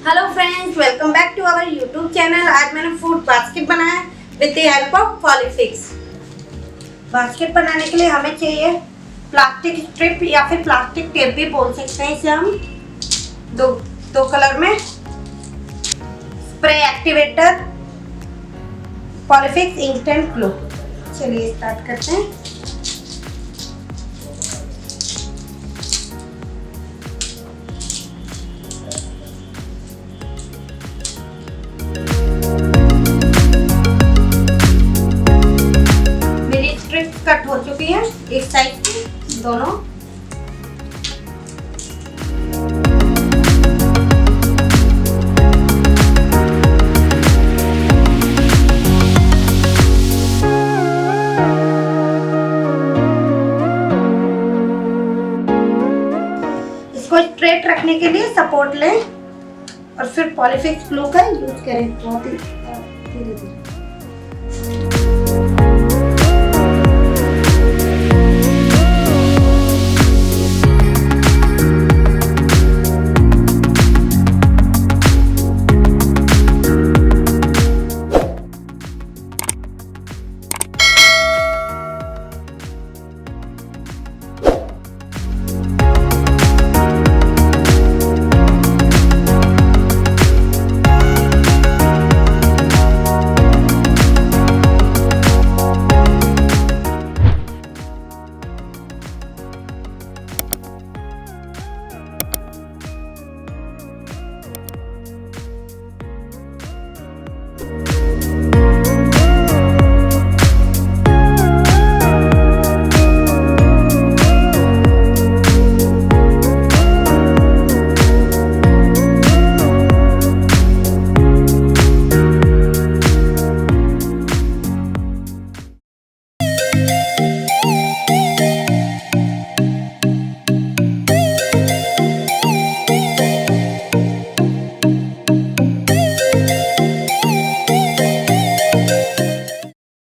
Hello friends, welcome back to our YouTube channel. आज मैंने food basket बनाया with the help of Polyfix. Basket बनाने के लिए हमें चाहिए प्लास्टिक स्ट्रिप या फिर प्लास्टिक टेप भी बोल सकते हैं इसे हम। दो कलर में spray activator, Polyfix instant glue. चलिए स्टार्ट करते हैं। कट हो चुकी है एक साइड की दोनों। इसको स्ट्रेट रखने के लिए सपोर्ट लें और फिर पॉलीफिक्स ग्लू का यूज करें बहुत ही धीरे धीरे।